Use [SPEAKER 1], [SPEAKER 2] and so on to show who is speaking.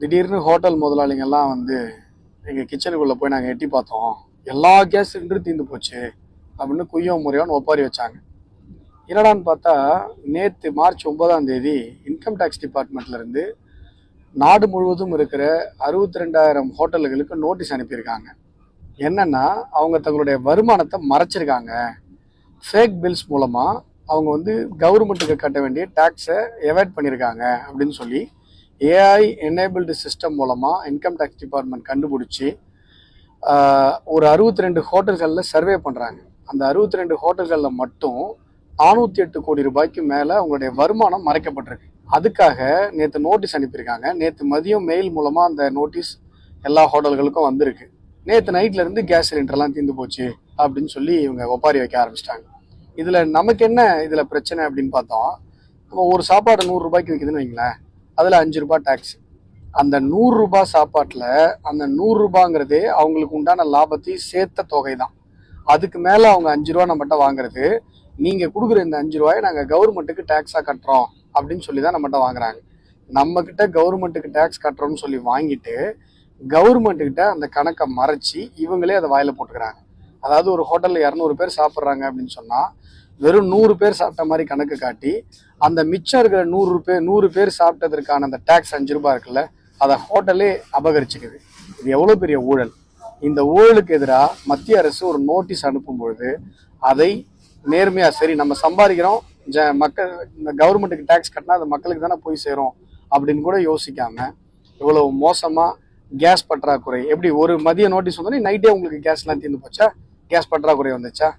[SPEAKER 1] திடீர்னு ஹோட்டல் முதலாளிங்கெல்லாம் வந்து எங்கள் கிச்சனுக்குள்ளே போய் நாங்கள் எட்டி பார்த்தோம், எல்லா கேஸ் சிலிண்டரும் தீர்ந்து போச்சு அப்படின்னு குய்யோ முறையோன்னு ஒப்பாரி வச்சாங்க. என்னடான்னு பார்த்தா நேற்று மார்ச் 9ஆம் தேதி இன்கம் டேக்ஸ் டிபார்ட்மெண்ட்லேருந்து நாடு முழுவதும் இருக்கிற 62,000 ஹோட்டல்களுக்கு நோட்டீஸ் அனுப்பியிருக்காங்க. என்னன்னா அவங்க தங்களுடைய வருமானத்தை மறைச்சிருக்காங்க. ஃபேக் பில்ஸ் மூலமாக அவங்க வந்து கவர்மெண்ட்டுக்கு கட்ட வேண்டிய டேக்ஸை எவாய்ட் பண்ணியிருக்காங்க அப்படின்னு சொல்லி ஏஐ எனேபிள்டு சிஸ்டம் மூலமாக இன்கம் டேக்ஸ் டிபார்ட்மெண்ட் கண்டுபிடிச்சி ஒரு 62 ஹோட்டல்களில் சர்வே பண்ணுறாங்க. அந்த 62 ஹோட்டல்களில் மட்டும் 408 கோடி ரூபாய்க்கு மேலே அவங்களுடைய வருமானம் மறைக்கப்பட்டிருக்கு. அதுக்காக நேற்று நோட்டீஸ் அனுப்பியிருக்காங்க. நேற்று மதியம் மெயில் மூலமாக அந்த நோட்டீஸ் எல்லா ஹோட்டல்களுக்கும் வந்திருக்கு. நேற்று நைட்லேருந்து கேஸ் சிலிண்டர்லாம் தீர்ந்து போச்சு அப்படின்னு சொல்லி இவங்க ஒப்பாரி வைக்க ஆரம்பிச்சிட்டாங்க. இதில் நமக்கு என்ன இதில் பிரச்சனை அப்படின்னு பார்த்தோம், நம்ம ஒரு சாப்பாடு 100 ரூபாய்க்கு விற்குதுன்னு வைங்களேன், அதில் 5 ரூபாய் டேக்ஸ். அந்த 100 ரூபாய் சாப்பாட்டில் அந்த 100 ரூபாங்கிறதே அவங்களுக்கு உண்டான லாபத்தையும் சேர்த்த தொகை தான். அதுக்கு மேலே அவங்க 5 ரூபா நம்மகிட்ட வாங்குறது, நீங்கள் கொடுக்குற இந்த 5 ரூபாயை நாங்கள் கவர்மெண்ட்டுக்கு டேக்ஸாக கட்டுறோம் அப்படின்னு சொல்லி தான் நம்மகிட்ட வாங்குறாங்க. நம்மக்கிட்ட கவர்மெண்ட்டுக்கு டேக்ஸ் கட்டுறோம்னு சொல்லி வாங்கிட்டு கவர்மெண்ட்டுக்கிட்ட அந்த கணக்கை மறைச்சி இவங்களே அதை வாயில் போட்டுக்கிறாங்க. அதாவது ஒரு ஹோட்டலில் 200 பேர் சாப்பிட்றாங்க அப்படின்னு சொன்னால் வெறும் 100 பேர் சாப்பிட்ட மாதிரி கணக்கு காட்டி அந்த மிச்சம் இருக்கிற 100 பேர் சாப்பிட்டதற்கான அந்த டேக்ஸ் 5 ரூபாய் இருக்குல்ல, அதை ஹோட்டலே அபகரிச்சுக்குது. இது எவ்வளோ பெரிய ஊழல்! இந்த ஊழலுக்கு எதிராக மத்திய அரசு ஒரு நோட்டீஸ் அனுப்பும் பொழுது அதை நேர்மையாக சரி நம்ம சம்பாதிக்கிறோம், மக்கள் இந்த கவர்மெண்ட்டுக்கு டேக்ஸ் கட்டினா அது மக்களுக்கு தானே போய் சேரும் அப்படின்னு கூட யோசிக்காமல் இவ்வளவு மோசமாக கேஸ் பற்றாக்குறை எப்படி ஒரு மதிய நோட்டீஸ் வந்தோடனே நைட்டே உங்களுக்கு கேஸ்லாம் தீர்ந்து போச்சா? கேஸ் பற்றாக்குறை வந்துச்சா?